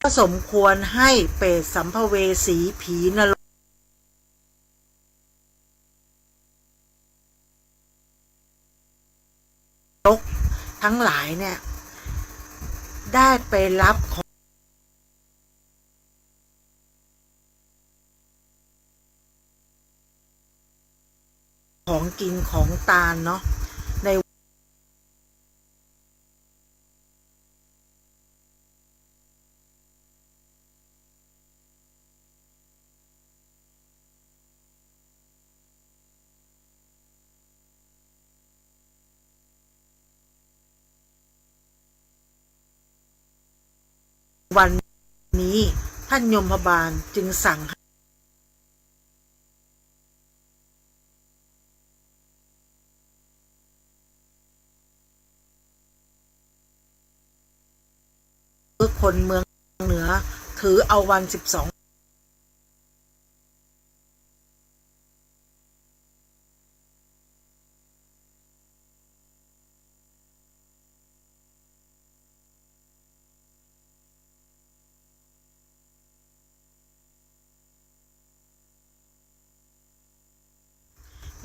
ก็สมควรให้เปรตสัมภเวสีผีนรกทั้งหลายเนี่ยได้ไปรับของกินของตาลเนาะในวันนี้ท่านยมบาลจึงสั่งคนเมืองเหนือถือเอาวัน12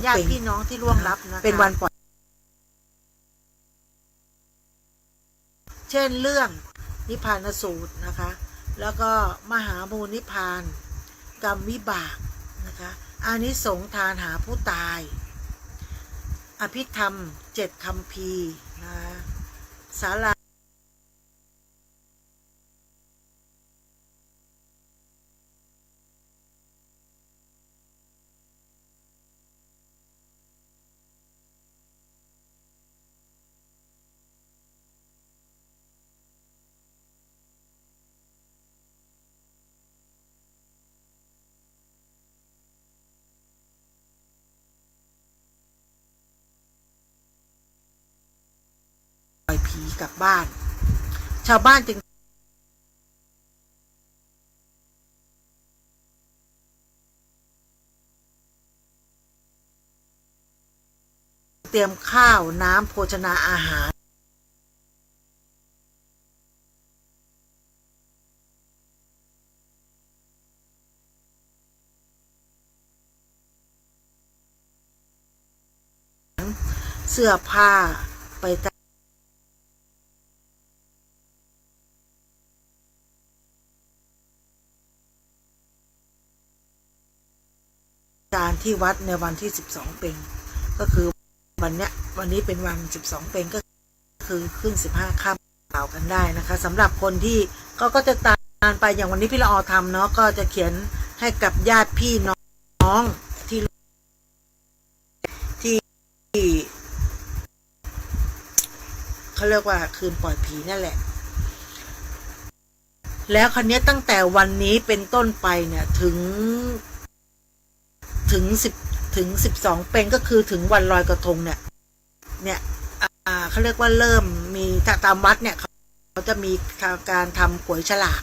ญาติพี่น้องที่ร่วงลับนะคะเป็นวันปล่อยเช่นเรื่องนิพพานสูตรนะคะแล้วก็มหามูลนิพพานกรรมวิบากนะคะอานิสงส์ทานหาผู้ตายอภิธรรม7คัมภีร์นะศาลาปล่อยผีกลับบ้านชาวบ้านจึงเตรียมข้าวน้ำโภชนาอาหารเสื้อผ้าไปการที่วัดในวันที่12เป็งก็คือวันนี้เป็นวัน12เป็งก็คือขึ้น15ค่ำกล่าวกันได้นะคะสำหรับคนที่ก็จะตามไปอย่างวันนี้พี่ละออทำเนาะก็จะเขียนให้กับญาติพี่น้องที่เขาเรียกว่าคืนปล่อยผีนั่นแหละแล้วคราวนี้ตั้งแต่วันนี้เป็นต้นไปเนี่ยถึง12เป็งก็คือถึงวันลอยกระทงเนี่ยเขาเรียกว่าเริ่มมีตามวัดเนี่ยเขาจะมีการทำก๋วยฉลาก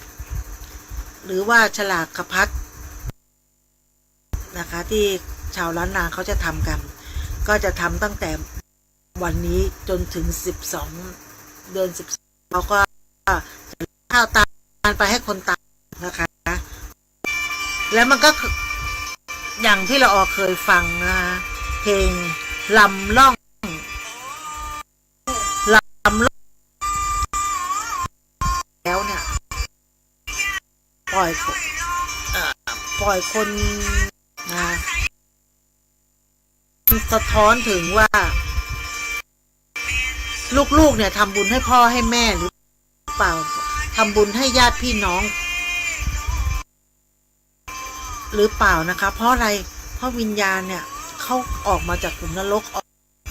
หรือว่าฉลากขพัดนะคะที่ชาวล้านนาเขาจะทำกันก็จะทำตั้งแต่วันนี้จนถึง12เดือน12เขาก็ข้าวตาลไปให้คนตายนะคะแล้วมันก็อย่างที่เราเคยฟังนะเพลงลำล่องแล้วเนี่ยปล่อยคนนะสะท้อนถึงว่าลูกเนี่ยทำบุญให้พ่อให้แม่หรือเปล่าทำบุญให้ญาติพี่น้องหรือเปล่านะคะเพราะอะไรเพราะวิญญาณเนี่ยเขาออกมาจากขุมนรก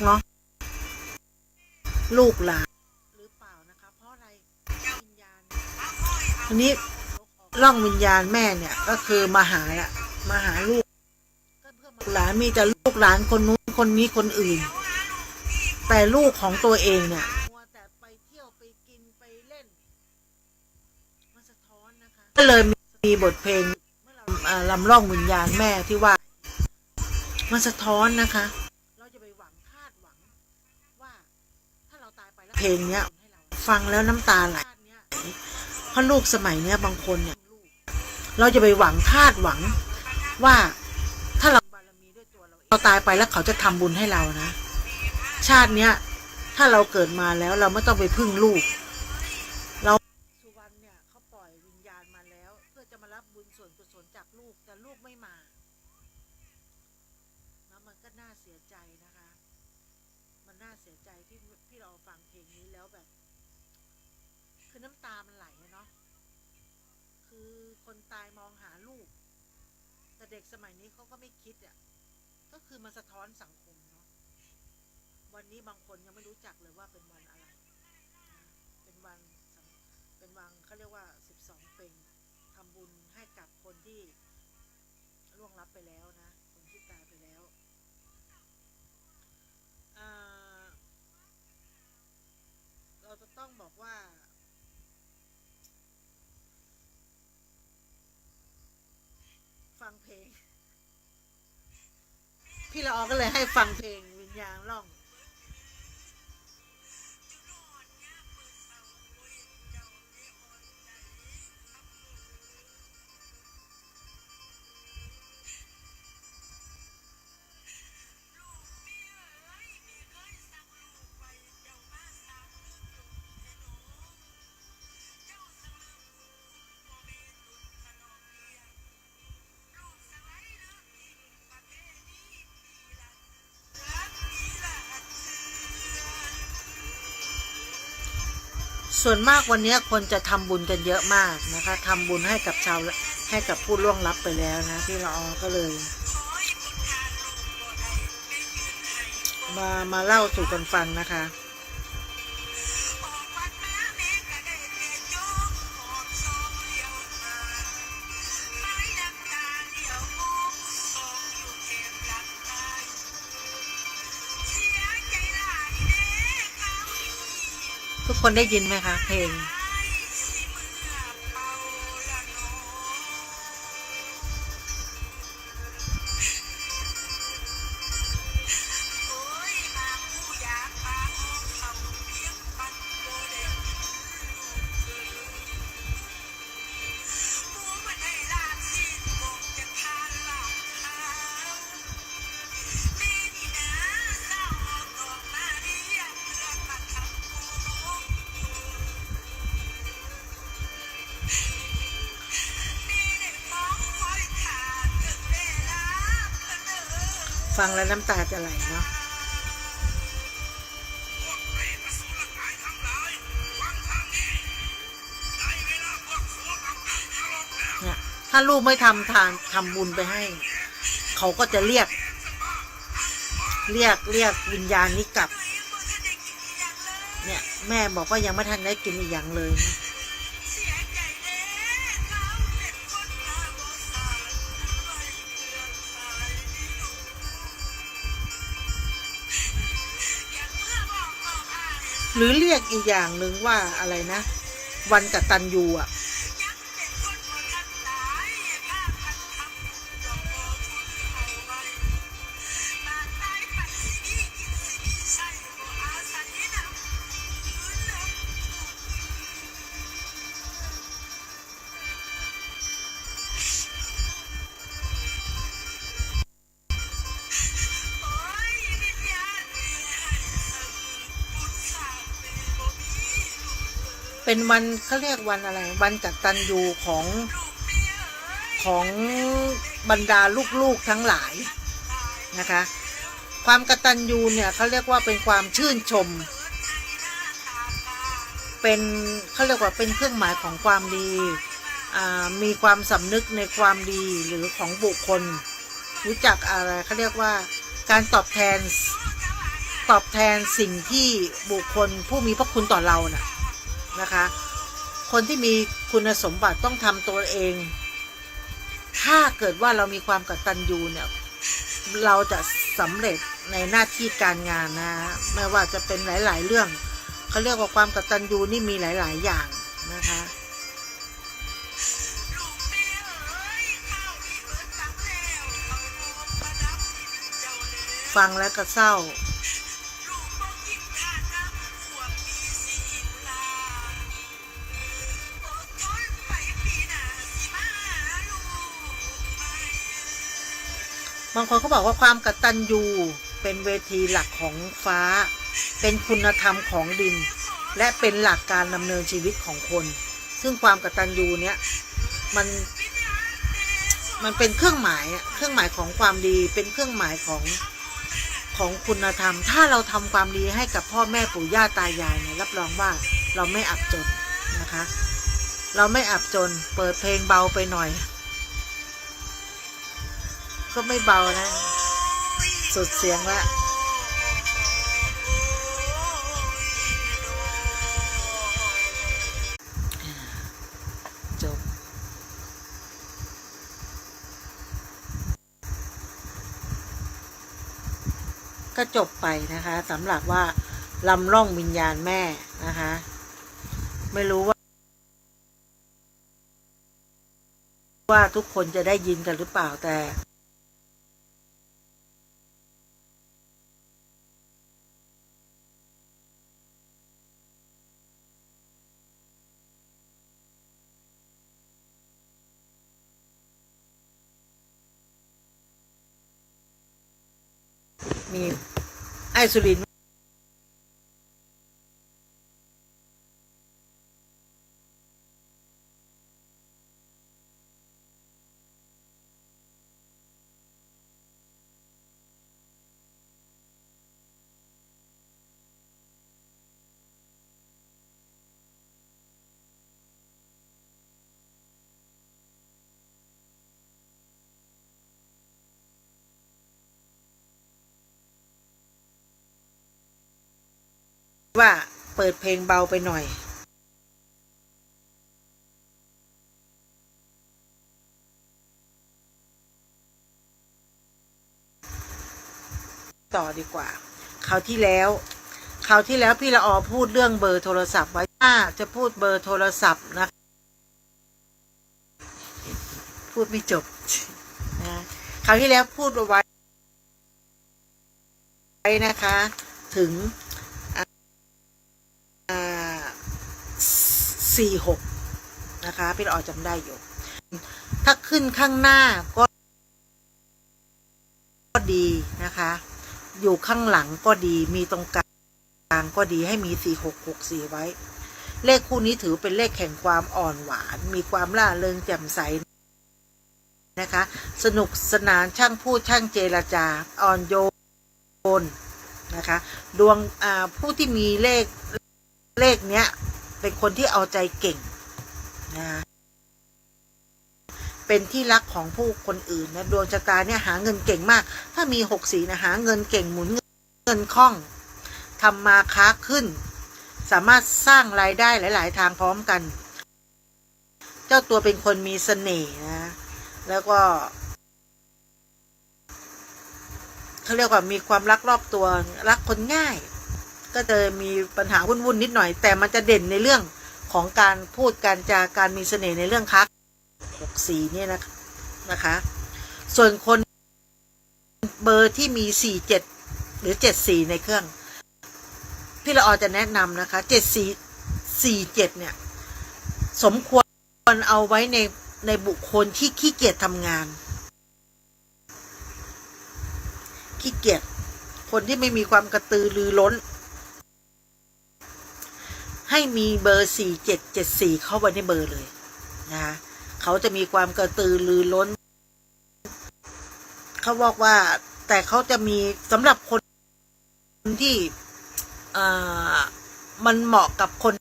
เนาะลูกหลานหรือเปล่านะคะเพราะอะไรวิญญาณทีนี้ร่องวิญญาณแม่เนี่ยก็คือมาหาลูกหลานมีแต่ลูกหลานคนนู้นคนนี้คนอื่นแต่ลูกของตัวเองเนี่ยแต่ไปเที่ยวไปกินไปเล่นมันสะท้อนนะคะก็เลยมีบทเพลงลำล่องวิญญาณแม่ที่ว่ามันสะท้อนนะคะเราจะไปคาดหวังว่าถ้าเราตายไปแล้วเพลงเนี้ยฟังแล้วน้ำตาไหลเพ ราะลูกสมัยเนี้ยบางคนเนี่ยเราจะไปหวังคาดหวังว่าถ้าเราบารมีด้วยตัวเราตายไปแล้วเขาจะทำบุญให้เรานะชาติเนี้ยถ้าเราเกิดมาแล้วเราไม่ต้องไปพึ่งลูกเราสุวรรณเนี่ยเขาปล่อยวิญญาณมาแล้วเพื่อจะมารับบุญส่วนกุศลจากลูกแต่ลูกไม่มาแล้วมันก็น่าเสียใจนะคะมันน่าเสียใจที่เราฟังเพลงนี้แล้วแบบคือน้ำตามันไหลเนาะคือคนตายมองหาลูกแต่เด็กสมัยนี้เขาก็ไม่คิดอ่ะก็คือมันสะท้อนสังคมเนาะวันนี้บางคนยังไม่รู้จักเลยว่าเป็นวันอะไรเป็นวันเขาเรียกว่า12 เพ็ญทำบุญให้กับคนที่ล่วงลับไปแล้วนะคนที่ตายไปแล้วเราจะต้องบอกว่าฟังเพลงพี่ละออก็เลยให้ฟังเพลงวิญญาณล่องส่วนมากวันนี้คนจะทำบุญกันเยอะมากนะคะทำบุญให้กับผู้ล่วงลับไปแล้วนะพี่ละออก็เลยมาเล่าสู่กันฟังนะคะทุกคนได้ยินไหมคะเพลงฟังแล้วน้ำตาจะไหลเนาะเนี่ยถ้าลูกไม่ทำบุญไปให้เขาก็จะเรียกวิญญาณนี้กลับเนี่ยแม่บอกว่ายังไม่ทันได้กินอีกอย่างเลยนะหรือเรียกอีกอย่างหนึ่งว่าอะไรนะวันกตัญญูอ่ะเป็นวันเขาเรียกวันอะไรวันกตัญญูของบรรดาลูกๆทั้งหลายนะคะความกตัญญูเนี่ยเขาเรียกว่าเป็นความชื่นชมเป็นเขาเรียกว่าเป็นเครื่องหมายของความดีมีความสำนึกในความดีหรือของบุคคลรู้จักอะไรเขาเรียกว่าการตอบแทนสิ่งที่บุคคลผู้มีพระคุณต่อเรานะคะคนที่มีคุณสมบัติต้องทำตัวเองถ้าเกิดว่าเรามีความกตัญญูเนี่ยเราจะสำเร็จในหน้าที่การงานนะไม่ว่าจะเป็นหลายๆเรื่องเขาเรียกว่าความกตัญญูนี่มีหลายๆอย่างนะคะฟังแล้วก็เศร้า บางคนเขาบอกว่าความกตัญญูเป็นเวทีหลักของฟ้าเป็นคุณธรรมของดินและเป็นหลักการดำเนินชีวิตของคนซึ่งความกตัญญูเนี้ยมันเป็นเครื่องหมายของความดีเป็นเครื่องหมายของคุณธรรมถ้าเราทำความดีให้กับพ่อแม่ปู่ย่าตายายเนี่ยรับรองว่าเราไม่อับจนนะคะเราไม่อับจนเปิดเพลงเบาไปหน่อยก็ไม่เบานะสุดเสียงละจบก็จบไปนะคะสำหรับว่าลำล่องวิญญาณแม่นะคะไม่รู้ว่าทุกคนจะได้ยินกันหรือเปล่าแต่มีไอ้สุรินทร์ว่าเปิดเพลงเบาไปหน่อยต่อดีกว่าคราวที่แล้วพี่ละออพูดเรื่องเบอร์โทรศัพท์ไว้ถ้าจะพูดเบอร์โทรศัพท์นะพูดไม่จบนะคราวที่แล้วพูดเอาไว้นะคะถึง46นะคะพี่ละออจำได้อยู่ถ้าขึ้นข้างหน้าก็ดีนะคะอยู่ข้างหลังก็ดีมีตรงกลางก็ดีให้มี4664ไว้เลขคู่นี้ถือเป็นเลขแห่งความอ่อนหวานมีความร่าเริงแจ่มใสนะคะสนุกสนานช่างพูดช่างเจรจาอ่อนโยนนะคะดวงผู้ที่มีเลขเนี้ยเป็นคนที่เอาใจเก่งนะเป็นที่รักของผู้คนอื่นนะดวงชะตาเนี่ยหาเงินเก่งมากถ้ามี64นะหาเงินเก่งหมุนเงินคล่องทำมาค้าขึ้นสามารถสร้างรายได้หลายๆทางพร้อมกันเจ้าตัวเป็นคนมีเสน่ห์นะแล้วก็เขาเรียกว่ามีความรักรอบตัวรักคนง่ายก็จะมีปัญหาวุ่นๆนิดหน่อยแต่มันจะเด่นในเรื่องของการพูดการจาการมีเสน่ห์ในเรื่องค้า64เนี่ยนะคะส่วนคนเบอร์ที่มี47หรือ74ในเครื่องพี่ละออจะแนะนำนะคะ7447เนี่ยสมควรเอาไว้ในบุคคลที่ขี้เกียจทำงานขี้เกียจคนที่ไม่มีความกระตือรือร้นให้มีเบอร์4774เข้าไว้ในเบอร์เลยนะคะเขาจะมีความกระตือรือร้นเขาบอกว่าแต่เขาจะมีสำหรับคนที่มันเหมาะกับคน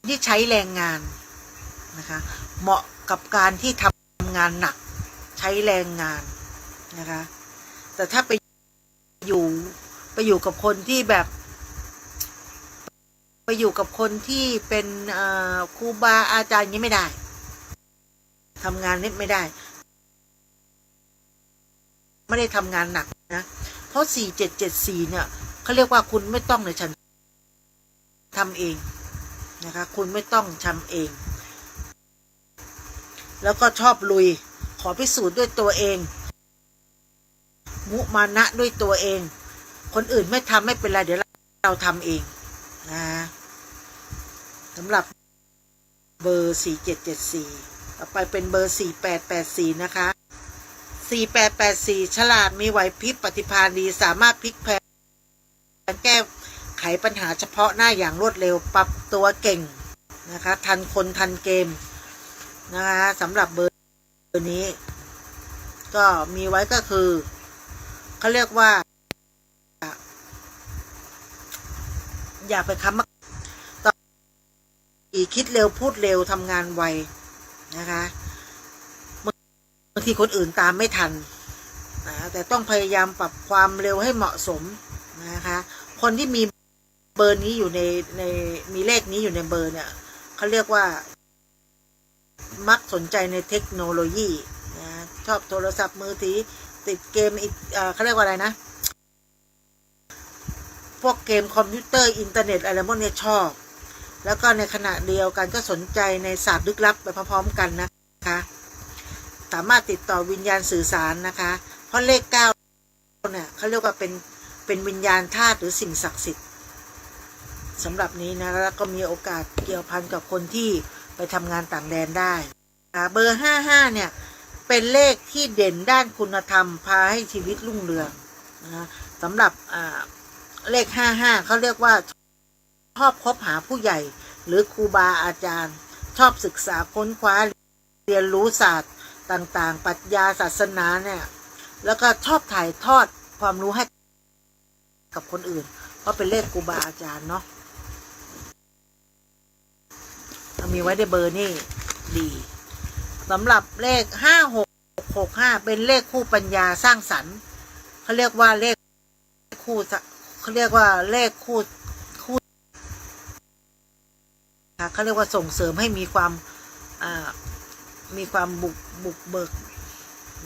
ที่ใช้แรงงานนะคะเหมาะกับการที่ทำงานหนักใช้แรงงานนะคะแต่ถ้าไปอยู่กับคนที่แบบไปอยู่กับคนที่เป็นครูบาอาจารย์อย่างนี้ไม่ได้ทำงานนี้ไม่ได้ไม่ได้ทำงานหนักนะเพราะ4774เนี่ยเขาเรียกว่าคุณไม่ต้องเลยฉันทำเองนะคะคุณไม่ต้องทำเองแล้วก็ชอบลุยขอพิสูจน์ด้วยตัวเองมุมานะด้วยตัวเองคนอื่นไม่ทำไม่เป็นไรเดี๋ยวเราทำเองนะสำหรับเบอร์4774ต่อไปเป็นเบอร์4884นะคะ 4884ฉลาดมีไหวพริบปฏิภาณดีสามารถพลิกแพลงแก้ไขปัญหาเฉพาะหน้าอย่างรวดเร็วปรับตัวเก่งนะคะทันคนทันเกมนะคะสำหรับเบอร์นี้ก็มีไว้ก็คือเขาเรียกว่าอย่าไปค้ำต่ออีคิดเร็วพูดเร็วทำงานไวนะคะบางทีคนอื่นตามไม่ทันนะแต่ต้องพยายามปรับความเร็วให้เหมาะสมนะคะคนที่มีเบอร์นี้อยู่ในมีเลขนี้อยู่ในเบอร์เนี่ยเขาเรียกว่ามักสนใจในเทคโนโลยีนะชอบโทรศัพท์มือถือติดเกมอีกเขาเรียกว่าอะไรนะพวกเกมคอมพิวเตอร์อินเทอร์เน็ตอะไรพวกนี้ชอบแล้วก็ในขณะเดียวกันก็สนใจในศาสตร์ลึกลับไปพร้อมๆกันนะคะสามารถติดต่อวิญญาณสื่อสารนะคะเพราะเลข9เนี่ยเขาเรียกว่าเป็นวิญญาณธาตุหรือสิ่งศักดิ์สิทธิ์สำหรับนี้นะแล้วก็มีโอกาสเกี่ยวพันกับคนที่ไปทำงานต่างแดนได้เบอร์55เนี่ยเป็นเลขที่เด่นด้านคุณธรรมพาให้ชีวิตรุ่งเรืองนะสำหรับเลข55เขาเรียกว่าชอบคบหาผู้ใหญ่หรือครูบาอาจารย์ชอบศึกษาค้นคว้าเรียนรู้ศาสตร์ต่างๆปรัชญาศาสนาเนี่ยแล้วก็ชอบถ่ายทอดความรู้ให้กับคนอื่นเพราะเป็นเลขครูบาอาจารย์เนาะมีไว้ในเบอร์นี่ดีสำหรับเลข5665เป็นเลขคู่ปัญญาสร้างสรรค์เขาเรียกว่าเลขคู่เขาเรียกว่าเลขคู่เขาเรียกว่าส่งเสริมให้มีความบุกเบิก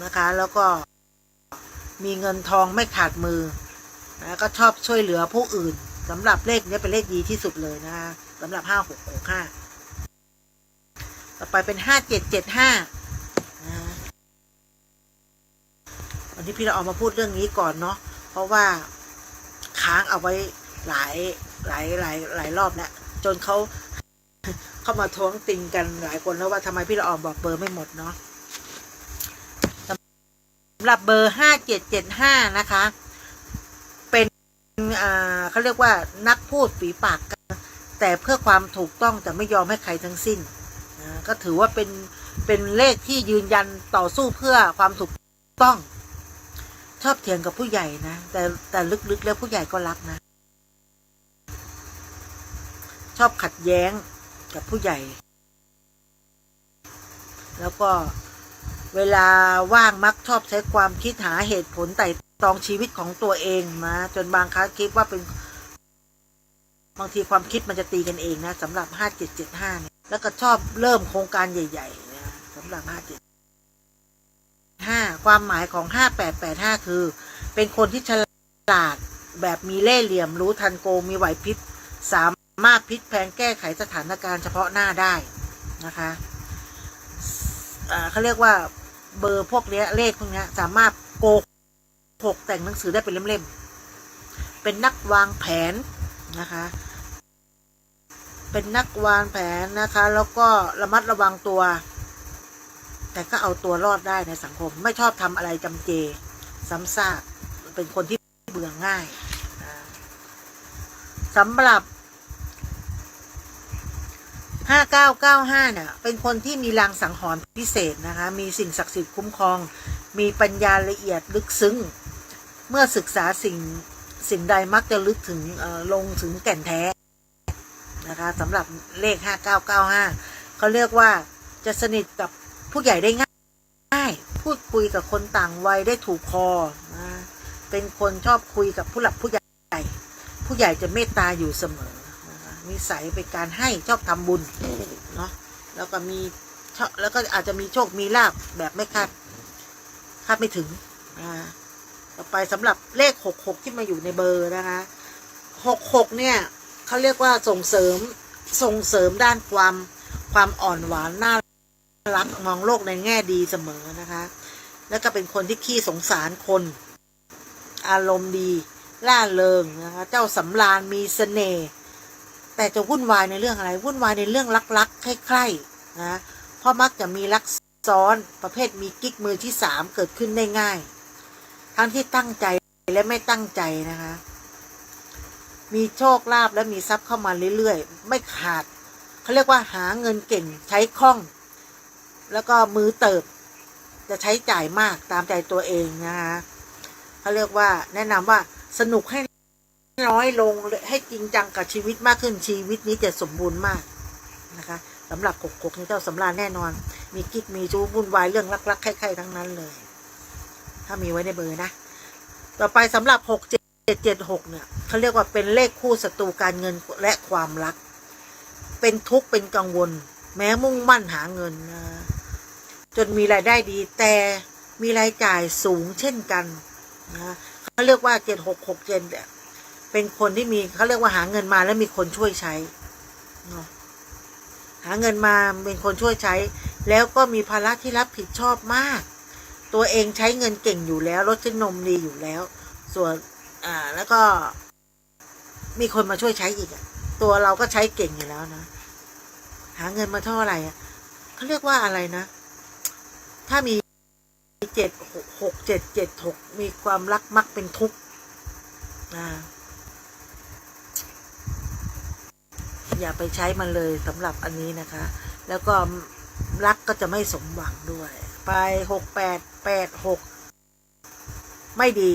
นะคะแล้วก็มีเงินทองไม่ขาดมือนะก็ชอบช่วยเหลือผู้อื่นสำหรับเลขนี้เป็นเลขดีที่สุดเลยนะคะสำหรับ5665ต่อไปเป็น5775วันนี้พี่เราเอามาพูดเรื่องนี้ก่อนเนาะเพราะว่าค้างเอาไว้หลายรอบแล้วจนเขาเข้ามาท้วงติงกันหลายคนแล้วว่าทำไมพี่ละออมบอกเบอร์ไม่หมดเนาะสำหรับเบอร์5775นะคะเป็นเขาเรียกว่านักพูดฝีปากกันแต่เพื่อความถูกต้องแต่ไม่ยอมให้ใครทั้งสิ้นก็ถือว่าเป็นเลขที่ยืนยันต่อสู้เพื่อความถูกต้องชอบเถียงกับผู้ใหญ่นะแต่ลึกๆแล้วผู้ใหญ่ก็รักนะชอบขัดแย้งกับผู้ใหญ่แล้วก็เวลาว่างมักชอบใช้ความคิดหาเหตุผลไต่ตรองชีวิตของตัวเองมาจนบางครั้งคิดว่าเป็นบางทีความคิดมันจะตีกันเองนะสำหรับ5775เนี่ยแล้วก็ชอบเริ่มโครงการใหญ่ๆนะสำหรับ5775ความหมายของ5885คือเป็นคนที่ฉลาดแบบมีเล่ห์เหลี่ยมรู้ทันโกงมีไหวพริบสามารถพลิกแพลงแก้ไขสถานการณ์เฉพาะหน้าได้นะคะเขาเรียกว่าเบอร์พวกนี้เลขพวกนี้สามารถโกหกแต่งหนังสือได้เป็นเล่มๆเป็นนักวางแผนนะคะเป็นนักวางแผนนะคะแล้วก็ระมัดระวังตัวแต่ก็เอาตัวรอดได้ในสังคมไม่ชอบทำอะไรจำเจซ้ำซากเป็นคนที่เบื่อง่ายสำหรับ5995เนี่ยเป็นคนที่มีลางสังหรณ์พิเศษนะคะมีสิ่งศักดิ์สิทธิ์คุ้มครองมีปัญญาละเอียดลึกซึ้งเมื่อศึกษาสิ่งใดมักจะลึกถึงลงถึงแก่นแท้นะคะสำหรับเลข5995เขาเรียกว่าจะสนิทกับผู้ใหญ่ได้ง่ายพูดคุยกับคนต่างวัยได้ถูกคอนะเป็นคนชอบคุยกับผู้หลักผู้ใหญ่จะเมตตาอยู่เสมอนิสัยเป็นการให้ชอบทำบุญเนาะแล้วก็อาจจะมีโชคมีลาภแบบไม่คาดไม่ถึงต่อไปสำหรับเลข66ที่มาอยู่ในเบอร์นะคะ66เนี่ยเขาเรียกว่าส่งเสริมด้านความอ่อนหวานน่ารักมองโลกในแง่ดีเสมอนะคะแล้วก็เป็นคนที่ขี้สงสารคนอารมณ์ดีล่าเริงนะคะเจ้าสำราญมีเสน่ห์แต่จะวุ่นวายในเรื่องอะไรวุ่นวายในเรื่องลักๆใคร่ๆนะเพราะมักจะมีลัก ซ้อนประเภทมีกิ๊กมือที่สามเกิดขึ้นได้ง่ายทั้งที่ตั้งใจและไม่ตั้งใจนะคะมีโชคลาภและมีทรัพย์เข้ามาเรื่อยๆไม่ขาดเขาเรียกว่าหาเงินเก่งใช้คล่องแล้วก็มือเติบจะใช้จ่ายมากตามใจตัวเองนะคะเขาเรียกว่าแนะนำว่าสนุกให้น้อยลงให้จริงจังกับชีวิตมากขึ้นชีวิตนี้จะสมบูรณ์มากนะคะสำหรับกกนี่เจ้าสำราญแน่นอนมีกิ๊กมีชู้วุ่นวายเรื่องรักๆใครๆทั้งนั้นเลยถ้ามีไว้ในเบอร์นะต่อไปสำหรับ6776เนี่ยเขาเรียกว่าเป็นเลขคู่ศัตรูการเงินและความรักเป็นทุกข์เป็นกังวลแม้มุ่งมั่นหาเงินนะจนมีรายได้ดีแต่มีรายจ่ายสูงเช่นกันนะเขาเรียกว่า7667เนี่ยเป็นคนที่มีเขาเรียกว่าหาเงินมาแล้วมีคนช่วยใช้เนาะหาเงินมาเป็นคนช่วยใช้แล้วก็มีภาระที่รับผิดชอบมากตัวเองใช้เงินเก่งอยู่แล้วรสนมดีอยู่แล้วส่วนแล้วก็มีคนมาช่วยใช้อีกตัวเราก็ใช้เก่งอยู่แล้วนะหาเงินมาเท่าไหร่เขาเรียกว่าอะไรนะถ้ามี6776มีความรักมักเป็นทุกข์อย่าไปใช้มันเลยสำหรับอันนี้นะคะแล้วก็รักก็จะไม่สมหวังด้วยไป6886ไม่ดี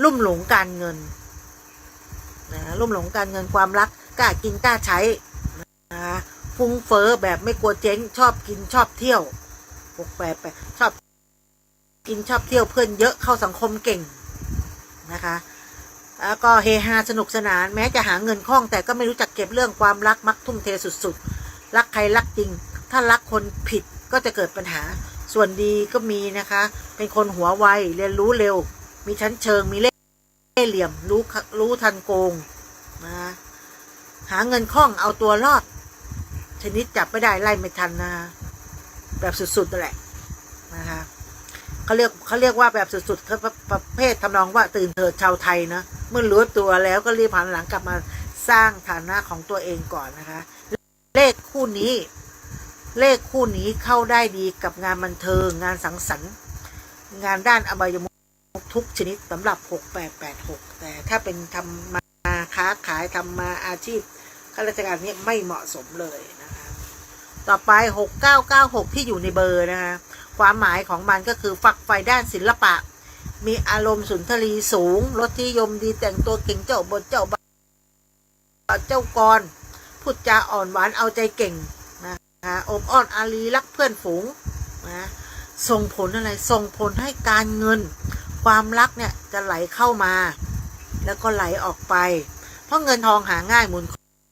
ลุ่มหลงการเงินนะลุ่มหลงการเงินความรักกล้ากินกล้าใช้นะฟุ้งเฟ้อแบบไม่กลัวเจ๊งชอบกินชอบเที่ยว688ชอบกินชอบเที่ยวเพื่อนเยอะเข้าสังคมเก่งนะคะแล้วก็เฮฮาสนุกสนานแม้จะหาเงินคล่องแต่ก็ไม่รู้จักเก็บเรื่องความรักมักทุ่มเทสุดๆรักใครรักจริงถ้ารักคนผิดก็จะเกิดปัญหาส่วนดีก็มีนะคะเป็นคนหัวไวเรียนรู้เร็วมีชั้นเชิงมีเล่ห์เหลี่ยมรู้ทันโกงนะหาเงินคล่องเอาตัวรอดชนิดจับไม่ได้ไล่ไม่ทันนะแบบสุดๆนั่นแหละนะคะเขาเรียกว่าแบบสุดๆเขาประเภททำนองว่าตื่นเถิดชาวไทยนะเมื่อรู้ตัวแล้วก็รีบหันหลังกลับมาสร้างฐานะของตัวเองก่อนนะคะเลขคู่นี้เข้าได้ดีกับงานบันเทิงงานสังสรรค์งานด้านอบายมุขทุกชนิดสำหรับ6886แต่ถ้าเป็นทำมาค้าขายทำมาอาชีพข้าราชการนี้ไม่เหมาะสมเลยนะคะต่อไป6996ที่อยู่ในเบอร์นะคะความหมายของมันก็คือฝักใฝ่ด้านศิลปะมีอารมณ์สุนทรีสูงรสนิยมดีแต่งตัวเก่งเจ้าบทเจ้ากรพูดจาอ่อนหวานเอาใจเก่งนะคะอบอ้อนอารีรักเพื่อนฝูงนะส่งผลอะไรส่งผลให้การเงินความรักเนี่ยจะไหลเข้ามาแล้วก็ไหลออกไปเพราะเงินทองหาง่ายหมุน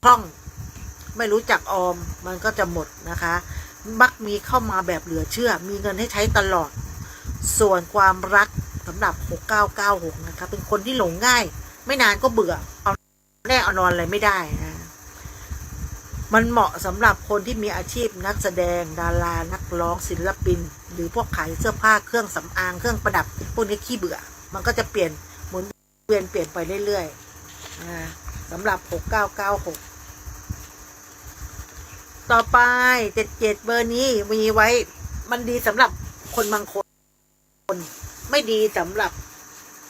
คล่องไม่รู้จักออมมันก็จะหมดนะคะมักมีเข้ามาแบบเหลือเชื่อมีเงินให้ใช้ตลอดส่วนความรักสำหรับ6996นะคะเป็นคนที่หลงง่ายไม่นานก็เบื่อเอาแน่เอานอนอะไรไม่ได้นะมันเหมาะสำหรับคนที่มีอาชีพนักแสดงดารานักร้องศิลปินหรือพวกขายเสื้อผ้าเครื่องสำอางเครื่องประดับพวกนี้ขี้เบื่อมันก็จะเปลี่ยนหมุนเวียนเปลี่ยนไปเรื่อยๆสำหรับ6996ต่อไป77เบอร์นี้มีไว้มันดีสำหรับคนบางคนไม่ดีสำหรับ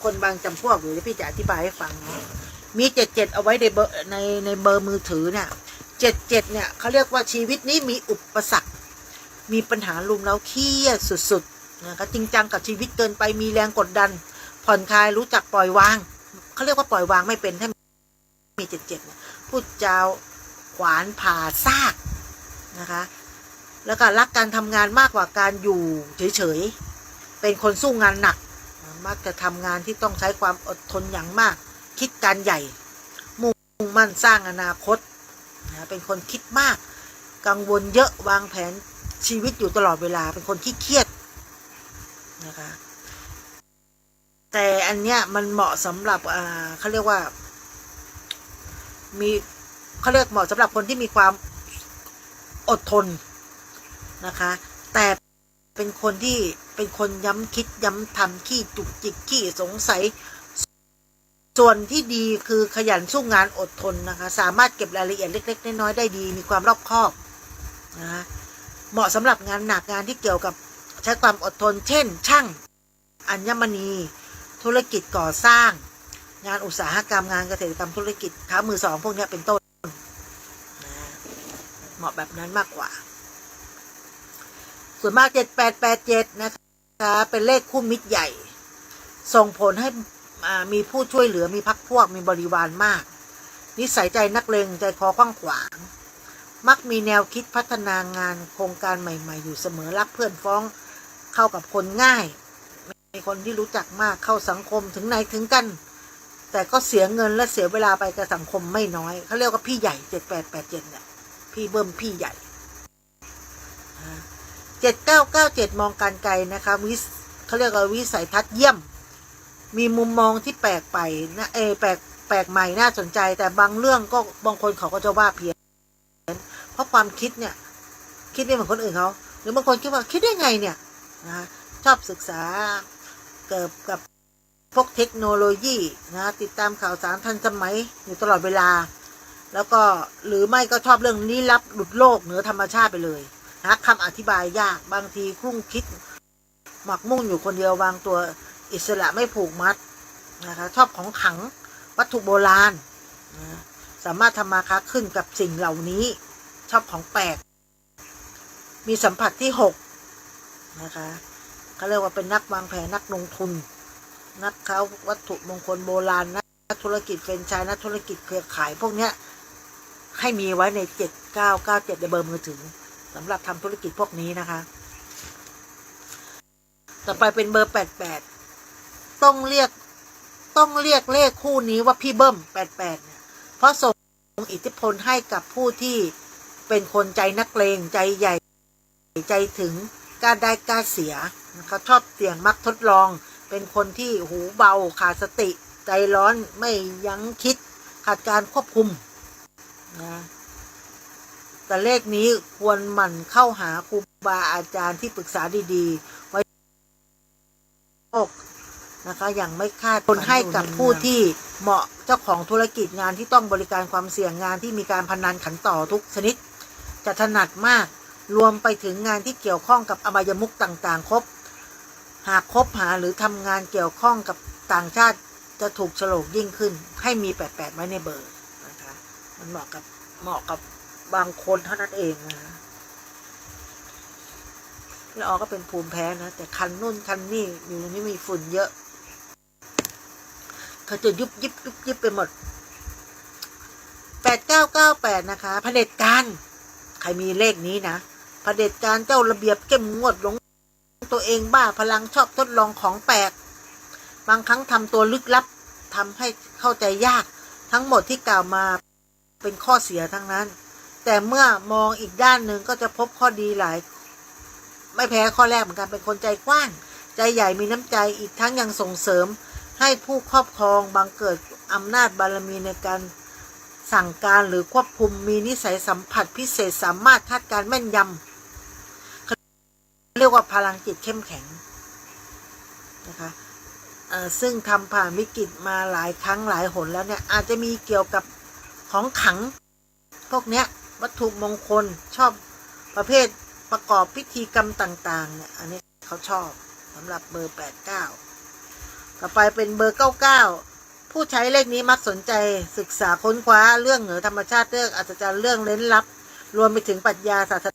คนบางจำพวกหรือพี่จะอธิบายให้ฟังมี77เอาไว้ในเบอร์ในเบอร์มือถือเนี่ย77เนี่ยเขาเรียกว่าชีวิตนี้มีอุปสรรคมีปัญหาลุมเร้าเครียดสุดๆนะก็จริงจังกับชีวิตเกินไปมีแรงกดดันผ่อนคลายรู้จักปล่อยวางเขาเรียกว่าปล่อยวางไม่เป็นถ้ามี77เนี่ยพูดจาขวานผ่าซากนะคะแล้วก็รักการทำงานมากกว่าการอยู่เฉยๆเป็นคนสู้งานหนักมักจะทำงานที่ต้องใช้ความอดทนอย่างมากคิดการใหญ่มุ่งมั่นสร้างอนาคตนะเป็นคนคิดมากกังวลเยอะวางแผนชีวิตอยู่ตลอดเวลาเป็นคนขี้เครียดนะคะแต่อันเนี้ยมันเหมาะสำหรับเขาเรียกว่าเขาเรียกเหมาะสำหรับคนที่มีความอดทนนะคะแต่เป็นคนที่เป็นคนย้ำคิดย้ำทำขี้จุกจิกขี้สงสัยส่วนที่ดีคือขยันสู้งานอดทนนะคะสามารถเก็บรายละเอียดเล็กๆน้อยๆได้ดีมีความรอบคอบนะคะเหมาะสำหรับงานหนักงานที่เกี่ยวกับ ใช้ความอดทนเช่นช่างอัญมณีธุรกิจก่อสร้างงานอุตสาหกรรมงานเกษตรกรรมธุรกิจค้ามือสองพวกนี้เป็นต้นนะเหมาะแบบนั้นมากกว่าส่วนมาก7887นะคะเป็นเลขคู่มิตรใหญ่ส่งผลให้มีผู้ช่วยเหลือมีพรรคพวกมีบริวารมากนิสัยใจนักเลงใจคอกว้างขวางมักมีแนวคิดพัฒนางานโครงการใหม่ๆอยู่เสมอรักเพื่อนฟ้องเข้ากับคนง่ายมีคนที่รู้จักมากเข้าสังคมถึงไหนถึงกันแต่ก็เสียเงินและเสียเวลาไปกับสังคมไม่น้อยเขาเรียกว่าพี่ใหญ่7887เนี่ยพี่เบิ้มพี่ใหญ่7997มองการไกลนะคะเขาเรียกว่าวิสัยทัศน์เยี่ยมมีมุมมองที่แปลกไปนะแปลกใหม่น่าสนใจแต่บางเรื่องก็บางคนเขาก็จะว่าเพี้ยนเพราะความคิดเนี่ยคิดไม่เหมือนคนอื่นเขาหรือบางคนคิดว่าคิดได้ไงเนี่ยนะชอบศึกษาเกี่ยวกับพวกเทคโนโลยีนะติดตามข่าวสารทันสมัยอยู่ตลอดเวลาแล้วก็หรือไม่ก็ชอบเรื่องลี้ลับหลุดโลกเหนือธรรมชาติไปเลยนะคำอธิบายยากบางทีคลุ้งคิดหมักมุ่งอยู่คนเดียววางตัวอิสระไม่ผูกมัดนะคะชอบของขลังวัตถุโบราณนะสามารถทำมาค้าขึ้นกับสิ่งเหล่านี้ชอบของแปลกมีสัมผัสที่6นะคะเขาเรียกว่าเป็นนักวางแผนนักลงทุนนักค้าวัตถุมงคลโบราณนักธุรกิจแฟรนไชส์นักธุรกิจเครือข่ายพวกเนี้ยให้มีไว้ใน7997ในเบอร์มือถือสำหรับทำธุรกิจพวกนี้นะคะต่อไปเป็นเบอร์88ต้องเรียกเลขคู่นี้ว่าพี่เบิ้ม88เนี่ยเพราะส่งอิทธิพลให้กับผู้ที่เป็นคนใจนักเลงใจใหญ่ใจถึงกล้าได้กล้าเสียนะคะชอบเสี่ยงมักทดลองเป็นคนที่หูเบาขาดสติใจร้อนไม่ยั้งคิดขาดการควบคุมนะแต่เลขนี้ควรหมั่นเข้าหาครูบาอาจารย์ที่ปรึกษาดีๆไว้นะคะอย่างไม่คาดคนให้กับผู้ที่เหมาะเจ้าของธุรกิจงานที่ต้องบริการความเสี่ยงงานที่มีการพนันขันต่อทุกชนิดจะถนัดมากรวมไปถึงงานที่เกี่ยวข้องกับอบายมุขต่างๆหากคบหาหรือทำงานเกี่ยวข้องกับต่างชาติจะถูกโฉลกยิ่งขึ้นให้มี88ไว้ในเบอร์นะคะมันเหมาะกับบางคนเท่านั้นเองนะแล้วก็เป็นภูมิแพ้นะแต่คันนู่นคันนี่อยู่นี่มีฝุ่นเยอะเขาจะยุบยิบไปหมด8998นะคะเผด็จการใครมีเลขนี้นะเผด็จการเจ้าระเบียบเข้มงวดหลงตัวเองบ้าพลังชอบทดลองของแปลกบางครั้งทำตัวลึกลับทำให้เข้าใจยากทั้งหมดที่กล่าวมาเป็นข้อเสียทั้งนั้นแต่เมื่อมองอีกด้านหนึ่งก็จะพบข้อดีหลายไม่แพ้ข้อแรกเหมือนกันเป็นคนใจกว้างใจใหญ่มีน้ำใจอีกทั้งยังส่งเสริมให้ผู้ครอบครองบังเกิดอำนาจบารมีในการสั่งการหรือควบคุมมีนิสัยสัมผัสพิเศษสามารถคาดการแม่นยำเรียกว่าพลังจิตเข้มแข็งนะคะซึ่งทำผ่านวิกฤตมาหลายครั้งหลายหนแล้วเนี่ยอาจจะมีเกี่ยวกับของขลังพวกเนี้ยวัตถุมงคลชอบประเภทประกอบพิธีกรรมต่างๆเนี่ยอันนี้เขาชอบสำหรับเบอร์89ต่อไปเป็นเบอร์99ผู้ใช้เลขนี้มักสนใจศึกษาค้นคว้าเรื่องเหนือธรรมชาติเรื่องอัศจรรย์เรื่องเร้นลับรวมไปถึงปรัชญาศาส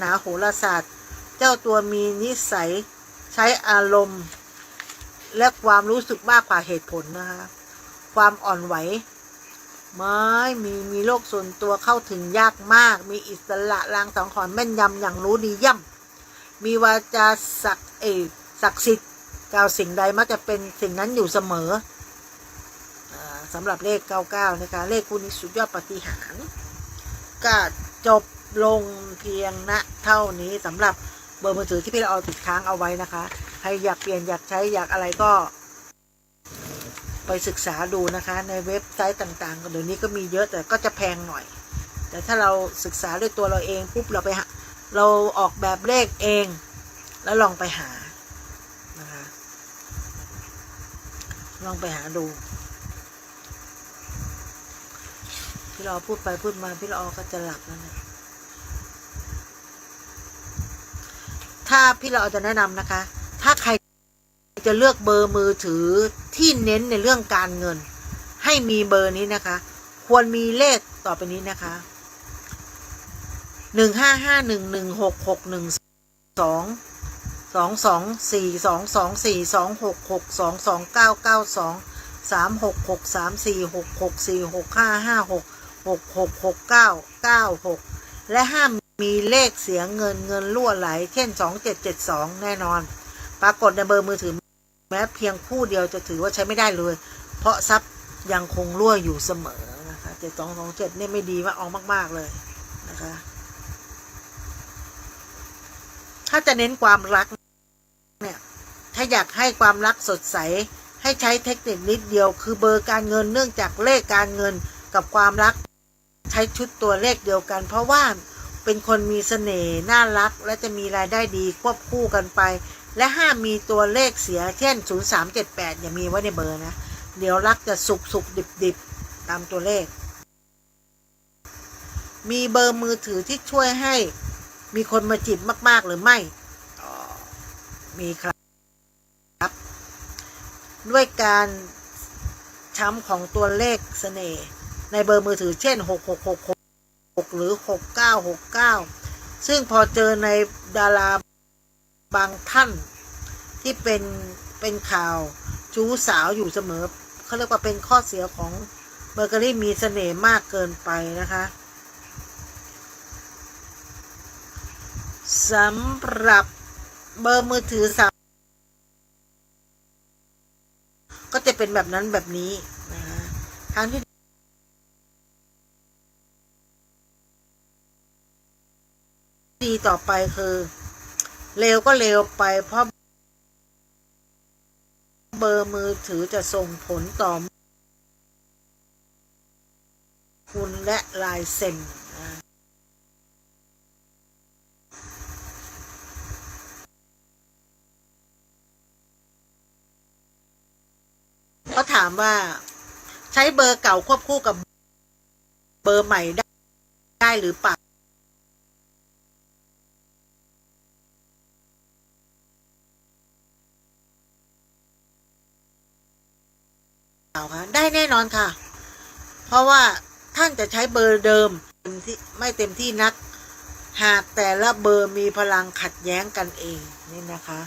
นาโหราศาสตร์เจ้าตัวมีนิสัยใช้อารมณ์และความรู้สึกมากกว่าเหตุผลนะคะความอ่อนไหวมีโลกส่วนตัวเข้าถึงยากมากมีอิสระลางสังขรณ์แม่นยำอย่างรู้ดีย่ำมีวาจาศักดิ์สิทธิ์กล่าวสิ่งใดมักจะเป็นสิ่งนั้นอยู่เสมอสำหรับเลข99นะคะเลขคู่นี้สุดยอดปาฏิหาริย์ก็จบลงเพียงณเท่านี้สำหรับเบอร์มือถือที่พี่เราเอาติดค้างเอาไว้นะคะใครอยากเปลี่ยนอยากใช้อยากอะไรก็ไปศึกษาดูนะคะในเว็บไซต์ต่างๆเดี๋ยวนี้ก็มีเยอะแต่ก็จะแพงหน่อยแต่ถ้าเราศึกษาด้วยตัวเราเองปุ๊บเราออกแบบเลขเองแล้วลองไปหานะคะลองไปหาดูพี่เราพูดไปพูดมาพี่เราก็จะหลับแล้วนะถ้ ถ้าพี่เราจะแนะนำนะคะถ้าใครจะเลือกเบอร์มือถือที่เน้นในเรื่องการเงินให้มีเบอร์นี้นะคะควรมีเลขต่อไปนี้นะคะ15511661 224 226 226 366 346 46 46 56 56 56 96 96 96 และห้ามมีเลขเสียเงินรั่วไหลเช่น2772แน่นอนปรากฏในเบอร์มือถือแม้เพียงคู่เดียวจะถือว่าใช้ไม่ได้เลยเพราะทรัพย์ยังคงรั่วอยู่เสมอนะคะ7227เนี่ยไม่ดีว่าออกมากๆเลยนะคะถ้าจะเน้นความรักเนี่ยถ้าอยากให้ความรักสดใสให้ใช้เทคนิคนิดเดียวคือเบอร์การเงินเนื่องจากเลขการเงินกับความรักใช้ชุดตัวเลขเดียวกันเพราะว่าเป็นคนมีเสน่ห์น่ารักและจะมีรายได้ดีควบคู่กันไปและห้ามมีตัวเลขเสียเช่น0378อย่ามีไว้ในเบอร์นะเดี๋ยวรักจะสุกดิบตามตัวเลขมีเบอร์มือถือที่ช่วยให้มีคนมาจีบมากๆหรือไม่มีครับด้วยการช้ำของตัวเลขเสน่ห์ในเบอร์มือถือเช่น6666หรือ6969ซึ่งพอเจอในดาราบางท่านที่เป็นข่าวชู้สาวอยู่เสมอเขาเรียกว่าเป็นข้อเสียของเบเกอรี่มีเสน่ห์มากเกินไปนะคะสำหรับเบอร์มือถือก็จะเป็นแบบนั้นแบบนี้นะคะทางที่ดีต่อไปคือเร็วก็เร็วไปเพราะเบอร์มือถือจะส่งผลต่อคุณและลายเซ็นเขาถามว่าใช้เบอร์เก่าควบคู่กับเบอร์ใหม่ได้หรือเปล่าคะได้แน่นอนค่ะเพราะว่าท่านจะใช้เบอร์เดิมที่ไม่เต็มที่นักหากแต่ละเบอร์มีพลังขัดแย้งกันเองนี่นะคะ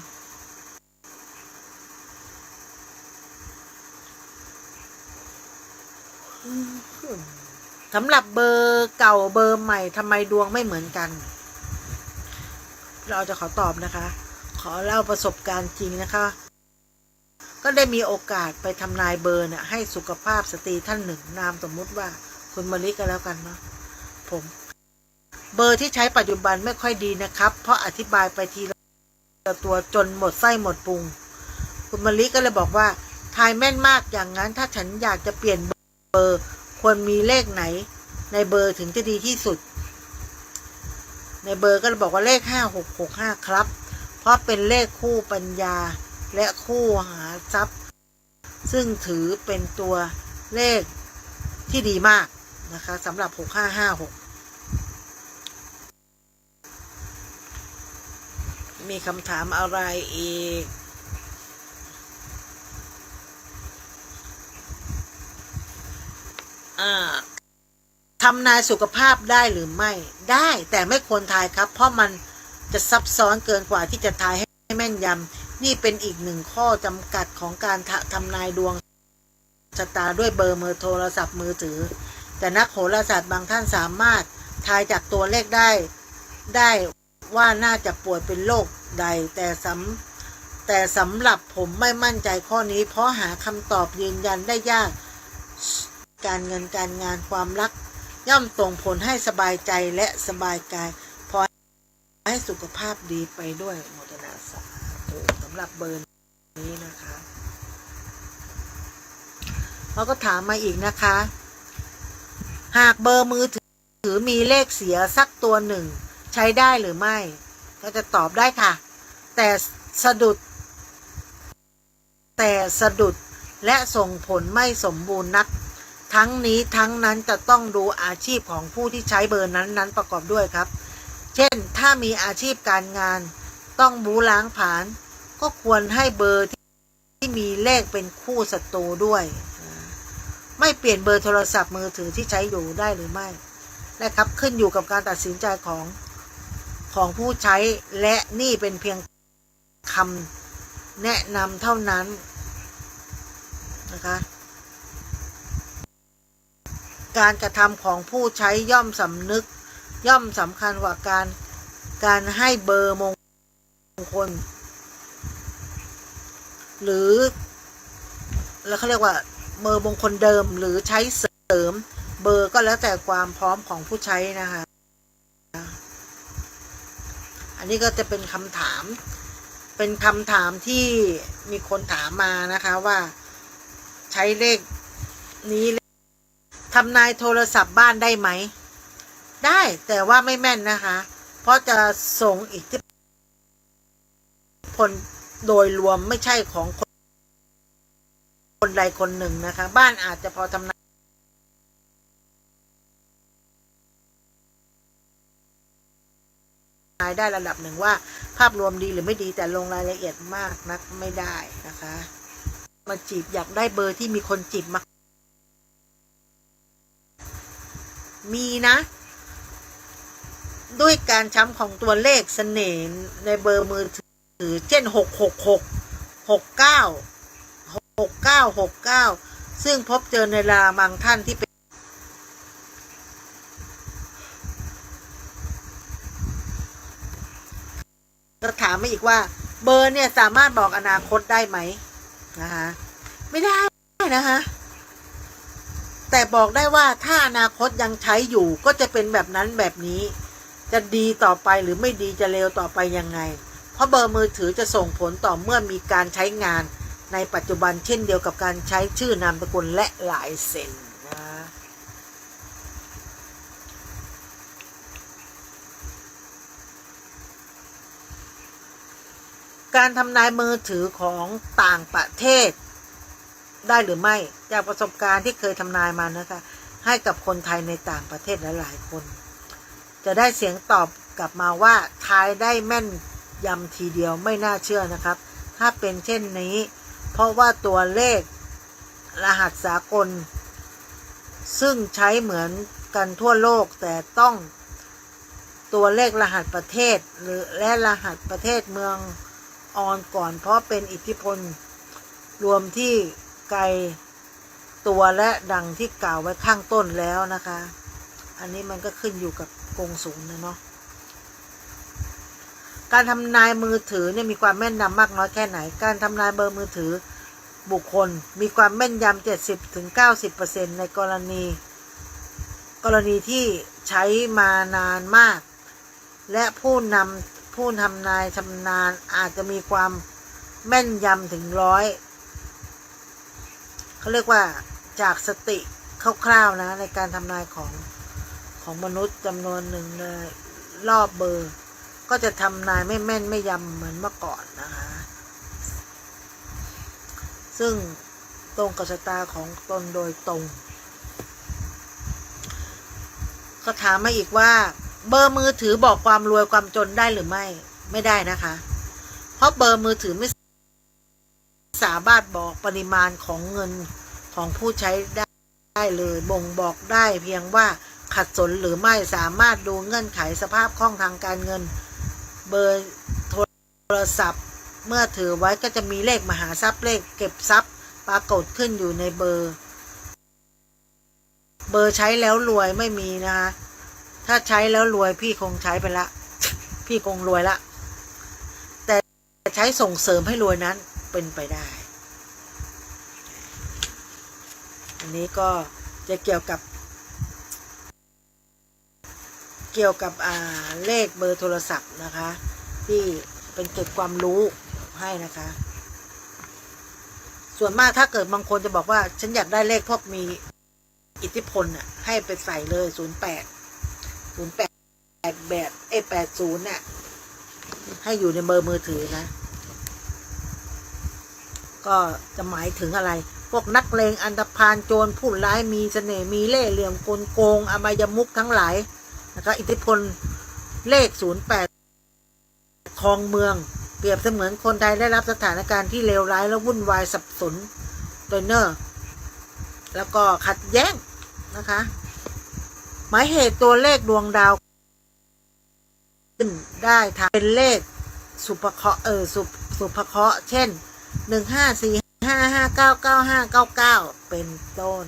สำหรับเบอร์เก่าเบอร์ใหม่ทำไมดวงไม่เหมือนกันเราจะขอตอบนะคะขอเล่าประสบการณ์จริงนะคะก็ได้มีโอกาสไปทำนายเบอร์เนี่ยให้สุขภาพสตรีท่านหนึ่งนามสมมุติว่าคุณมะลิก็แล้วกันเนาะผมเบอร์ที่ใช้ปัจจุบันไม่ค่อยดีนะครับเพราะอธิบายไปทีละตัวจนหมดไส้หมดพุงคุณมะลิก็เลยบอกว่าทายแม่นมากอย่างนั้นถ้าฉันอยากจะเปลี่ยนเบอร์ควรมีเลขไหนในเบอร์ถึงจะดีที่สุดในเบอร์ก็เลยบอกว่าเลข5665ครับเพราะเป็นเลขคู่ปัญญาและคู่หาทรัพย์ซึ่งถือเป็นตัวเลขที่ดีมากนะคะสำหรับ6556มีคำถามอะไรอีกทำนายสุขภาพได้หรือไม่ได้แต่ไม่ควรทายครับเพราะมันจะซับซ้อนเกินกว่าที่จะทายให้แม่นยำนี่เป็นอีกหนึ่งข้อจำกัดของการทำนายดวงชะตาด้วยเบอร์โทรศัพท์มือถือแต่นักโหราศาสตร์บางท่านสามารถทายจากตัวเลขได้ว่าน่าจะป่วยเป็นโรคใดแต่สำหรับผมไม่มั่นใจข้อนี้เพราะหาคำตอบยืนยันได้ยากการเงินการงานความรักย่อมส่งผลให้สบายใจและสบายกายพอให้สุขภาพดีไปด้วยโมทนาสาธุสำหรับเบอร์นี้นะคะเขาก็ถามมาอีกนะคะหากเบอร์มือถือมีเลขเสียสักตัวหนึ่งใช้ได้หรือไม่ก็จะตอบได้ค่ะแต่สะดุดและส่งผลไม่สมบูรณ์นักทั้งนี้ทั้งนั้นจะต้องดูอาชีพของผู้ที่ใช้เบอร์นั้นประกอบด้วยครับเช่นถ้ามีอาชีพการงาน ต้องบูล้างผลาญก็ควรให้เบอร์ที่มีเลขเป็นคู่ศัตรูด้วยไม่เปลี่ยนเบอร์โทรศัพท์มือถือที่ใช้อยู่ได้หรือไม่นะครับขึ้นอยู่กับการตัดสินใจของผู้ใช้และนี่เป็นเพียงคำแนะนำเท่านั้นนะคะการกระทำของผู้ใช้ย่อมสำคัญกว่าการให้เบอร์มงคลหรือแล้วเขาเรียกว่าเบอร์มงคลเดิมหรือใช้เสริมเบอร์ก็แล้วแต่ความพร้อมของผู้ใช้นะคะอันนี้ก็จะเป็นคำถามที่มีคนถามมานะคะว่าใช้เลขนี้ทำนายโทรศัพท์บ้านได้ไหมได้แต่ว่าไม่แม่นนะคะเพราะจะส่งอิทธิพลโดยรวมไม่ใช่ของคนใดคนหนึ่งนะคะบ้านอาจจะพอทำนายได้ระดับหนึ่งว่าภาพรวมดีหรือไม่ดีแต่ลงรายละเอียดมากนักไม่ได้นะคะมาจีบอยากได้เบอร์ที่มีคนจีบมากมีนะด้วยการช้ำของตัวเลขเสน่ห์ในเบอร์มือถือเช่น66669ซึ่งพบเจอในราบางท่านที่เป็นก็ถามมาอีกว่าเบอร์เนี่ยสามารถบอกอนาคตได้ไหมนะคะไม่ได้นะคะแต่บอกได้ว่าถ้าอนาคตยังใช้อยู่ก็จะเป็นแบบนั้นแบบนี้จะดีต่อไปหรือไม่ดีจะเลวต่อไปยังไงเพราะเบอร์มือถือจะส่งผลต่อเมื่อมีการใช้งานในปัจจุบันเช่นเดียวกับการใช้ชื่อนามสกุลและลายเซ็นนะการทำนายมือถือของต่างประเทศได้หรือไม่จากประสบการณ์ที่เคยทำนายมานะคะให้กับคนไทยในต่างประเทศหลายๆคนจะได้เสียงตอบกลับมาว่าทายได้แม่นยำทีเดียวไม่น่าเชื่อนะครับถ้าเป็นเช่นนี้เพราะว่าตัวเลขรหัสสากลซึ่งใช้เหมือนกันทั่วโลกแต่ต้องตัวเลขรหัสประเทศและรหัสประเทศเมืองออนก่อนเพราะเป็นอิทธิพลรวมที่ไกลตัวและดังที่กล่าวไว้ข้างต้นแล้วนะคะอันนี้มันก็ขึ้นอยู่กับกงสุลนะเนาะการทำนายมือถือเนี่ยมีความแม่นยำมากน้อยแค่ไหนการทำนายเบอร์มือถือบุคคลมีความแม่นยำ 70-90% ในกรณีที่ใช้มานานมากและผู้ทำนายชำนาญอาจจะมีความแม่นยำถึง100เขาเรียกว่าจากสติคร่าวๆนะในการทำนายของมนุษย์จำนวนหนึ่งในรอบเบอร์ก็จะทำนายไม่แม่นไม่ยำเหมือนเมื่อก่อนนะคะซึ่งตรงกับชะตาของตนโดยตรงก็ถามมาอีกว่าเบอร์มือถือบอกความรวยความจนได้หรือไม่ได้นะคะเพราะเบอร์มือถือไม่สามารถบอกปริมาณของเงินของผู้ใช้ได้เลยบ่งบอกได้เพียงว่าขัดสนหรือไม่สามารถดูเงื่อนไขสภาพคล่องทางการเงินเบอร์โทรศัพท์เมื่อถือไว้ก็จะมีเลขมหาทรัพย์เลขเก็บทรัพย์ปรากฏขึ้นอยู่ในเบอร์ใช้แล้วรวยไม่มีนะคะถ้าใช้แล้วรวยพี่คงใช้ไปละพี่คงรวยละแต่ใช้ส่งเสริมให้รวยนั้นเป็นไปได้อันนี้ก็จะเกี่ยวกับเลขเบอร์โทรศัพท์นะคะที่เป็นเก็บความรู้ให้นะคะส่วนมากถ้าเกิดบางคนจะบอกว่าฉันอยากได้เลขพวกมีอิทธิพลน่ะให้ไปใส่เลย08แบบ80เนี่ยให้อยู่ในเบอร์มือถือนะก็จะหมายถึงอะไรพวกนักเลงอันธพาลโจรผู้ร้ายมีเสน่ห์มีเล่ห์เหลี่ยมกลโกงอบายมุขทั้งหลายนะคะอิทธิพลเลข ครองเมืองเปรียบเสมือนคนใดได้รับสถานการณ์ที่เลวร้ายและวุ่นวายสับสนโดยเนอร์แล้วก็ขัดแย้งนะคะหมายเหตุตัวเลขดวงดาวขึ้นได้ทางเป็นเลขสุภเคราะห์สุภเคราะห์เช่น1545559999เป็นต้น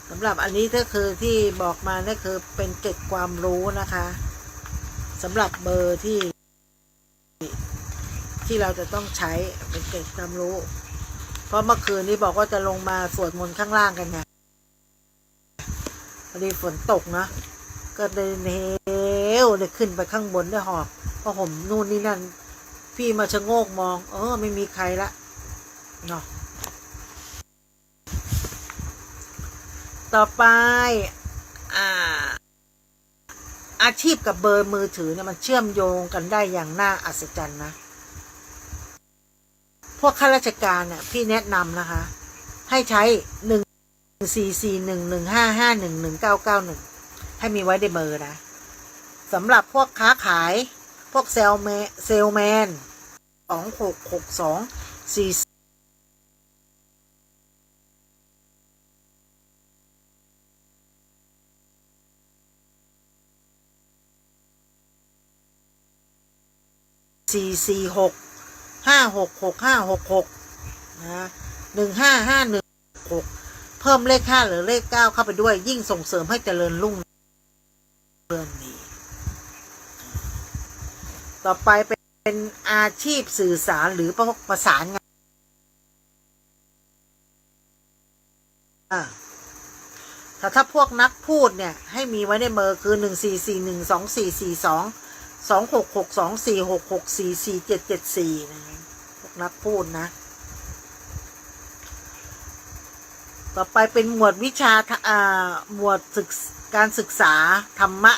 สำหรับอันนี้ก็คือที่บอกมานี่คือเป็นเกร็ดความรู้นะคะสำหรับเบอร์ที่เราจะต้องใช้เป็นเกร็ดความรู้เพราะเมื่อคืนนี้บอกว่าจะลงมาสวดมนต์ข้างล่างกันไงพอดีฝนตกนะก็เดินเลยขึ้นไปข้างบนได้หอบเพราะผมนู่นนี่นั่นพี่มาชะโงกมองไม่มีใครละเนาะต่อไปอาชีพกับเบอร์มือถือเนี่ยมันเชื่อมโยงกันได้อย่างน่าอัศจรรย์นะพวกข้าราชการเนี่ยพี่แนะนำนะคะให้ใช้1441155511991ให้มีไว้ในเบอร์นะสำหรับพวกค้าขายพวกเซลแมน266244446566566นะ15516เพิ่มเลข5หรือเลข9เข้าไปด้วยยิ่งส่งเสริมให้เจริญรุ่งเรืองดีต่อไปเป็นอาชีพสื่อสารหรือประสานงานถ้าพวกนักพูดเนี่ยให้มีไว้ในเบอร์คือ144124442266246644774นะพวกนักพูดนะต่อไปเป็นหมวดวิชาหมวดการศึกษาธรรมะ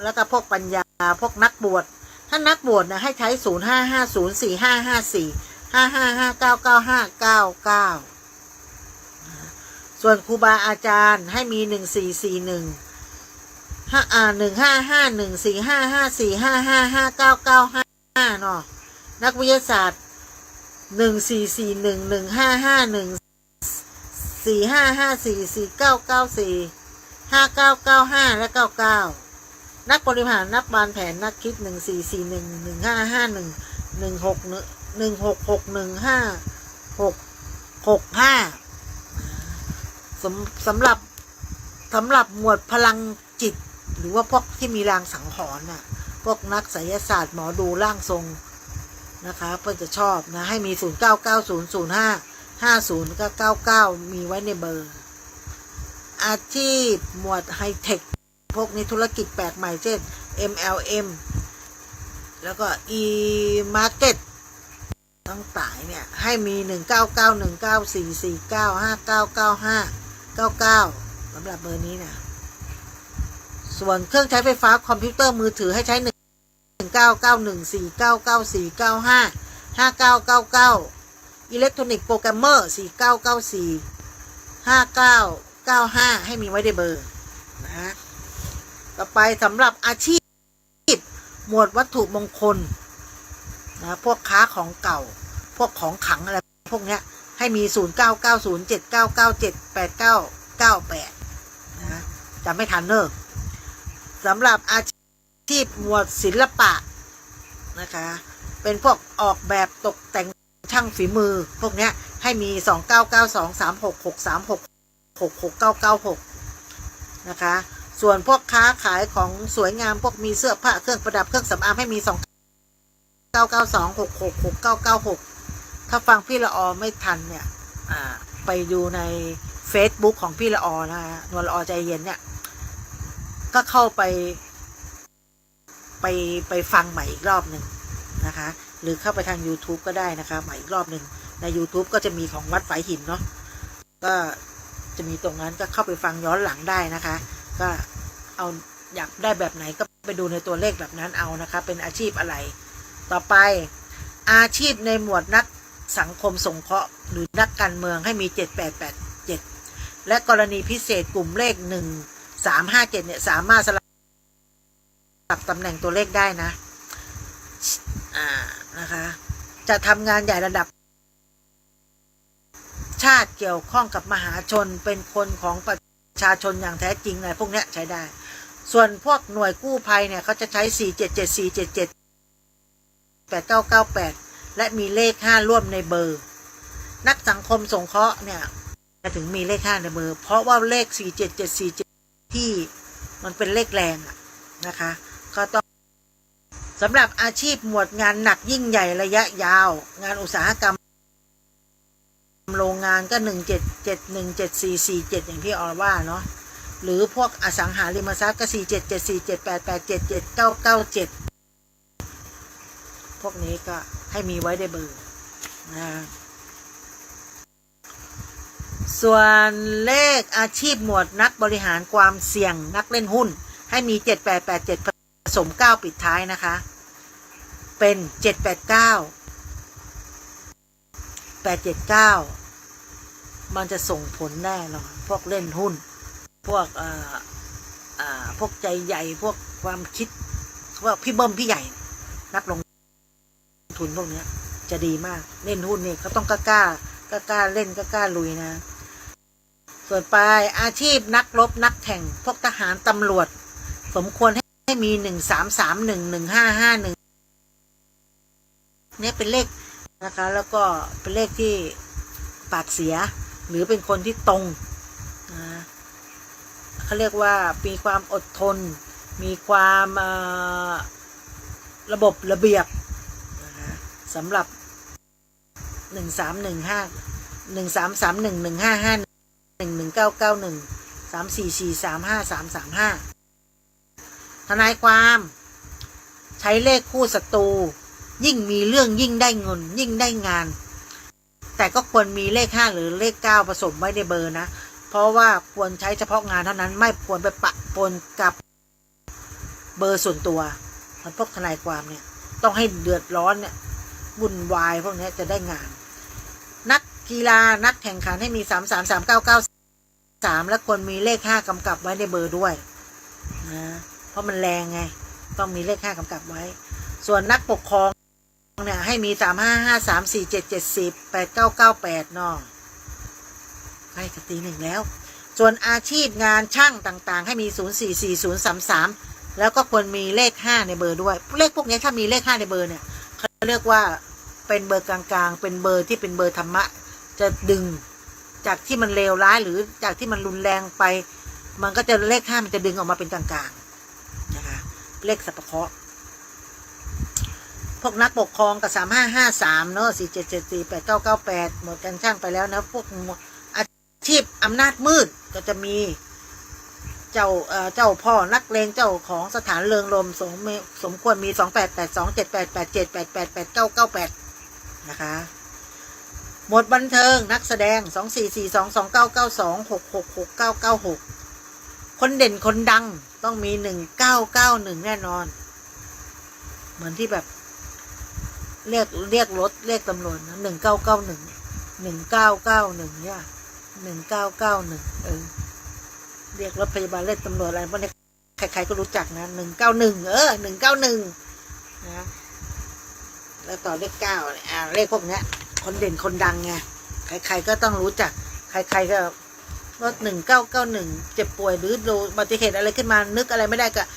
แล้วก็พวกปัญญาพวกนักบวชถ้านักบวชนะให้ใช้0550455455599599ส่วนครูบาอาจารย์ให้มี144115514554555995เนาะนักวิทยาศาสตร์144115551455449945995และ99นักบริหารนักวางแผนนักคิด14411551166161565สำหรับหมวดพลังจิตหรือว่าพวกที่มีรางสังหรณ์น่ะพวกนักไสยศาสตร์หมอดูร่างทรงนะคะเพื่อนจะชอบนะให้มี0990055099มีไว้ในเบอร์อาชีพหมวดไฮเทคพวกนี้ธุรกิจแปลกใหม่เช่น MLM แล้วก็ e-market ต่างๆเนี่ยให้มี19919449599599สำหรับเบอร์นี้นะส่วนเครื่องใช้ไฟฟ้าคอมพิวเตอร์มือถือให้ใช้19914994955999อิเล็กทรอนิกส์โปรแกรมเมอร์49945995ให้มีไว้ในเบอร์นะต่อไปสำหรับอาชีพหมวดวัตถุมงคลนะพวกค้าของเก่าพวกของขลังอะไรพวกเนี้ยให้มี099079979998นะจำไม่ทันเนอะสำหรับอาชีพหมวดศิลปะนะคะเป็นพวกออกแบบตกแต่งช่างฝีมือพวกเนี้ยให้มี29923663666996นะคะส่วนพวกค้าขายของสวยงามพวกมีเสื้อผ้าเครื่องประดับเครื่องสำอางให้มี2992666996ถ้าฟังพี่ละออไม่ทันเนี่ยไปดูใน Facebook ของพี่ละออนะคะนวลละออใจเย็นเนี่ยก็เข้าไปฟังใหม่อีกรอบหนึ่งนะคะหรือเข้าไปทาง YouTube ก็ได้นะคะใหม่อีกรอบหนึ่งใน YouTube ก็จะมีของวัดฝายหินเนาะก็จะมีตรงนั้นก็เข้าไปฟังย้อนหลังได้นะคะก็เอาอยากได้แบบไหนก็ไปดูในตัวเลขแบบนั้นเอานะคะเป็นอาชีพอะไรต่อไปอาชีพในหมวดนักสังคมสงเคราะห์หรือนักการเมืองให้มี7887และกรณีพิเศษกลุ่มเลข 357เนี่ยสามารถสลับตำแหน่งตัวเลขได้นะนะคะจะทำงานใหญ่ระดับชาติเกี่ยวข้องกับมหาชนเป็นคนของประชาชนอย่างแท้จริงอะไรพวกเนี้ยใช้ได้ส่วนพวกหน่วยกู้ภัยเนี่ยเขาจะใช้477 477 8998และมีเลข5ร่วมในเบอร์นักสังคมสงเคราะห์เนี่ยถึงมีเลข5ในเบอร์เพราะว่าเลข47747ที่มันเป็นเลขแรงนะคะก็ต้องสำหรับอาชีพหมวดงานหนักยิ่งใหญ่ระยะยาวงานอุตสาหกรรมโรงงานก็177174447อย่างที่ออว่าเนาะหรือพวกอสังหาริมทรัพย์ก็4774788779997พวกนี้ก็ให้มีไว้ในเบอร์นะส่วนเลขอาชีพหมวดนักบริหารความเสี่ยงนักเล่นหุ้นให้มี7887ผสม9ปิดท้ายนะคะเป็น789 มันจะส่งผลแน่นอนพวกเล่นหุ้นพวกใจใหญ่พวกความคิดว่าพี่เบิ้มพี่ใหญ่นักลงทุนพวกนี้จะดีมากเล่นหุ้นนี่เขาต้องกล้าเล่นกล้าลุยนะส่วนไปอาชีพนักรบนักแข่งพวกทหารตำรวจสมควรให้มี13311551เนี่ยเป็นเลขนะคะแล้วก็เป็นเลขที่ปากเสียหรือเป็นคนที่ตรงเขาเรียกว่ามีความอดทนมีความระบบระเบียบสำหรับ13151311199134435335ทนายความใช้เลขคู่ศัตรูยิ่งมีเรื่องยิ่งได้เงินยิ่งได้งานแต่ก็ควรมีเลข5หรือเลข9ผสมไว้ในเบอร์นะเพราะว่าควรใช้เฉพาะงานเท่านั้นไม่ควรไปปะปนกับเบอร์ส่วนตัวมันพวกทนายความเนี่ยต้องให้เดือดร้อนเนี่ยวุ่นวายพวกนี้จะได้งานนักกีฬานักแข่งขันให้มี333993และควรมีเลข5กำกับไว้ในเบอร์ด้วยนะเพราะมันแรงไงต้องมีเลข5กำกับไว้ส่วนนักปกครองเนี่ยให้มี355347748998เนาะใกล้จะตีหนึ่งแล้วส่วนอาชีพงานช่างต่างๆให้มี044033แล้วก็ควรมีเลข5ในเบอร์ด้วยเลขพวกนี้ถ้ามีเลข5ในเบอร์เนี่ยเขาเรียกว่าเป็นเบอร์กลางๆเป็นเบอร์ที่เป็นเบอร์ธรรมะจะดึงจากที่มันเลวร้ายหรือจากที่มันรุนแรงไปมันก็จะเลข5มันจะดึงออกมาเป็นกลางๆนะคะเลขสัพพะพวกนักปกครองกับ3553เนอะ477489998หมดกันช่างไปแล้วนะพวกอาชีพอำนาจมืดก็จะมีเจ้าพ่อนักเลงเจ้าของสถานเริงรมย์สมควรมี28827887888998นะคะหมดบันเทิงนักแสดง24422992666996คนเด่นคนดังต้องมี1991แน่นอนเหมือนที่แบบเรียกรถเรียกตำรวจนะ1991เนี่ย1991เรียกรถพยาบาลเรียกตำรวจอะไรพวกนี้ใครๆก็รู้จักนะ191191นะแล้วต่อเลข9เลขพวกนี้คนเด่นคนดังไงใครๆก็ต้องรู้จักใครๆก็รถ1991เจ็บป่วยหรือโดนอุบัติเหตุอะไรขึ้นมานึกอะไรไม่ได้ก็191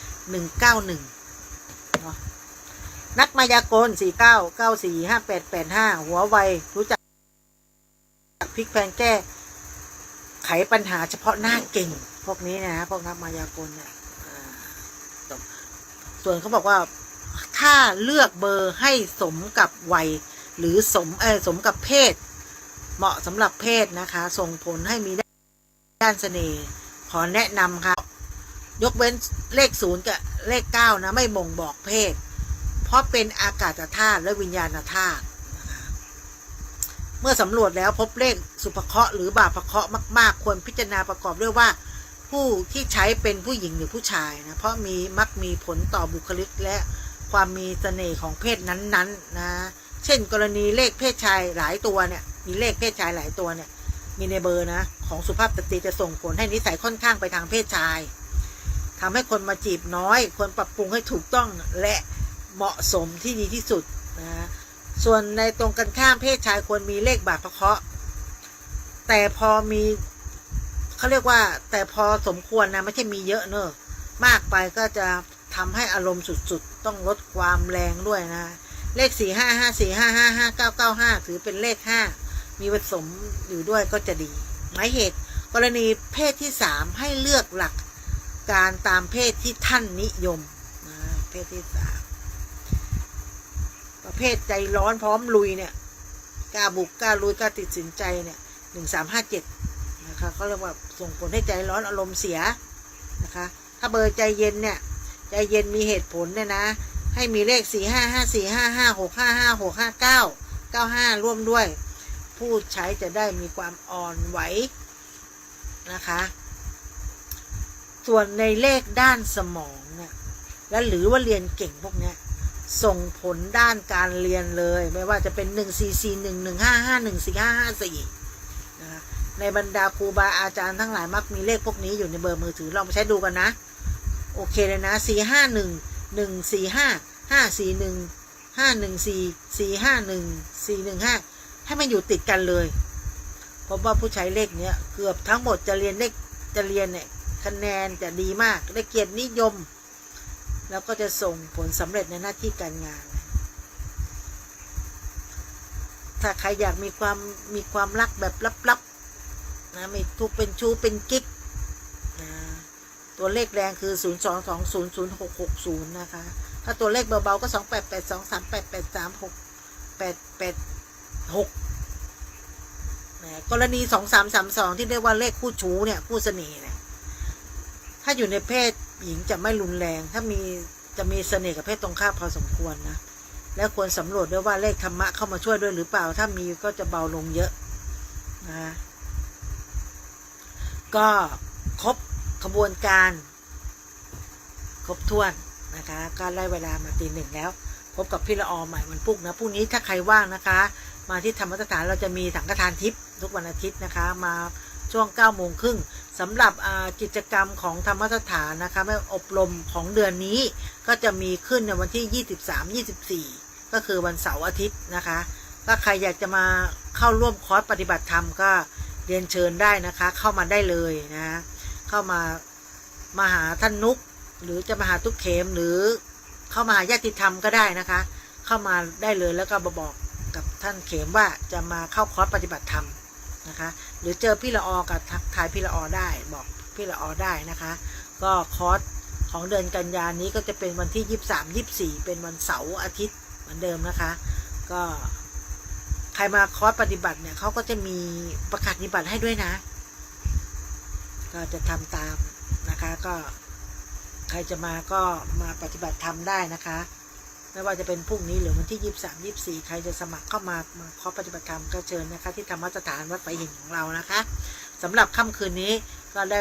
เนาะนักมายากล49945885หัวไวรู้จักพลิกแพลงแก้ไขปัญหาเฉพาะหน้าเก่งพวกนี้นะพวกนักมายากลเนี่ยส่วนเขาบอกว่าถ้าเลือกเบอร์ให้สมกับวัยหรือสมกับเพศเหมาะสำหรับเพศนะคะส่งผลให้มีด้านเสน่ห์ขอแนะนำค่ะยกเว้นเลข0กับเลข9นะไม่บ่งบอกเพศเพราะเป็นอากาศธาตุและวิญญาณธาตุเมื่อสำรวจแล้วพบเลขสุภเคราะห์หรือบาปเคราะห์มากๆควรพิจารณาประกอบด้วยว่าผู้ที่ใช้เป็นผู้หญิงหรือผู้ชายนะเพราะมักมีผลต่อบุคลิกและความมีเสน่ห์ของเพศนั้นๆนะเช่นกรณีเลขเพศชายหลายตัวเนี่ยมีเลขเพศชายหลายตัวเนี่ยมีในเบอร์นะของสุภาพสตรีจะส่งผลให้นิสัยค่อนข้างไปทางเพศชาย ทำให้คนมาจีบน้อยควรปรับปรุงให้ถูกต้องและเหมาะสมที่ดีที่สุดนะส่วนในตรงกันข้ามเพศชายควรมีเลขบาทพระเคราะห์แต่พอมีเขาเรียกว่าแต่พอสมควรนะไม่ใช่มีเยอะเนอะมากไปก็จะทำให้อารมณ์สุดๆต้องลดความแรงด้วยนะเลข45545559995ถือเป็นเลข5มีผสมอยู่ด้วยก็จะดีหมายเหตุกรณีเพศที่3ให้เลือกหลักการตามเพศที่ท่านนิยมนะเพศที่3ประเภทใจร้อนพร้อมลุยเนี่ยกล้าบุกกล้าลุยกล้าตัดสินใจเนี่ย1357นะคะเขาเรียกว่าส่งผลให้ใจร้อนอารมณ์เสียนะคะถ้าเบอร์ใจเย็นเนี่ยใจเย็นมีเหตุผลเนี่ยนะให้มีเลข4554556556595ร่วมด้วยผู้ใช้จะได้มีความอ่อนไหวนะคะส่วนในเลขด้านสมองเนี่ยและหรือว่าเรียนเก่งพวกนี้ส่งผลด้านการเรียนเลยไม่ว่าจะเป็น14411551454ในบรรดาครูบาอาจารย์ทั้งหลายมักมีเลขพวกนี้อยู่ในเบอร์มือถือลองไปใช้ดูกันนะโอเคเลยนะ45114551414511415ให้มันอยู่ติดกันเลยเพราะว่าผู้ใช้เลขเนี้ยเกือบทั้งหมดจะเรียนเนี่ยคะแนนจะดีมากได้เกียรตินิยมแล้วก็จะส่งผลสำเร็จในหน้าที่การงานถ้าใครอยากมีความรักแบบลับๆนะไม่ถูกเป็นชู้เป็นกิ๊กนะตัวเลขแรงคือ022000660นะคะถ้าตัวเลขเบาๆก็288238836886กรณี2332ที่เรียกว่าเลขคู่ชู้เนี่ยคู่เสน่ห์เนี่ยถ้าอยู่ในเพศหญิงจะไม่รุนแรงถ้าจะมีเสน่ห์กับเพศตรงข้ามพอสมควรนะและควรสำรวจด้วยว่าเลขธรรมะเข้ามาช่วยด้วยหรือเปล่าถ้ามีก็จะเบาลงเยอะนะก็ครบขบวนการครบถ้วนนะคะก็ไล่เวลามาตี 1แล้วพบกับพี่ละออใหม่วันพุธนะพรุ่งนี้ถ้าใครว่างนะคะมาที่ธรรมสถานเราจะมีสังฆทานทิพย์ทุกวันอาทิตย์นะคะมาช่วง 9:30 น.สำหรับกิจกรรมของธรรมสถานนะคะไม่อบรมของเดือนนี้ก็จะมีขึ้นในวันที่ 23-24 ก็คือวันเสาร์อาทิตย์นะคะถ้าใครอยากจะมาเข้าร่วมคอร์สปฏิบัติธรรมก็เรียนเชิญได้นะคะเข้ามาได้เลยนะเข้ามาหาท่านนุกหรือจะมาหาตุ๊กเขมหรือเข้ามาหาญาติธรรมก็ได้นะคะเข้ามาได้เลยแล้วก็บอกกับท่านเขมว่าจะมาเข้าคอร์สปฏิบัติธรรมนะคะหรือเจอพี่ละออกับทักทายพี่ละออได้บอกพี่ละออได้นะคะก็คอร์สของเดือนกันยายนนี้ก็จะเป็นวันที่ 23-24 เป็นวันเสาร์อาทิตย์เหมือนเดิมนะคะก็ใครมาคอร์สปฏิบัติเนี่ยเขาก็จะมีประกาศนิบัติให้ด้วยนะก็จะทำตามนะคะก็ใครจะมาก็มาปฏิบัติธรรมได้นะคะไม่ว่าจะเป็นพรุ่งนี้หรือวันที่ 23-24 ใครจะสมัครเข้ามาคอร์สปฏิบัติธรรมก็เชิญนะคะที่ธรรมสถานวัดไฟหินของเรานะคะสำหรับค่ำคืนนี้ก็ได้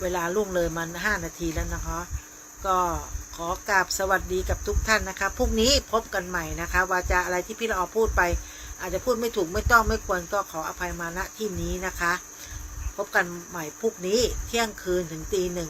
เวลาล่วงเลยมัน5 นาทีแล้วนะคะก็ขอกราบสวัสดีกับทุกท่านนะคะพรุ่งนี้พบกันใหม่นะคะวาจาอะไรที่พี่ละออพูดไปอาจจะพูดไม่ถูกไม่ต้องไม่ควรก็ขออภัยมาณที่นี้นะคะพบกันใหม่พรุ่งนี้เที่ยงคืนถึงตี 1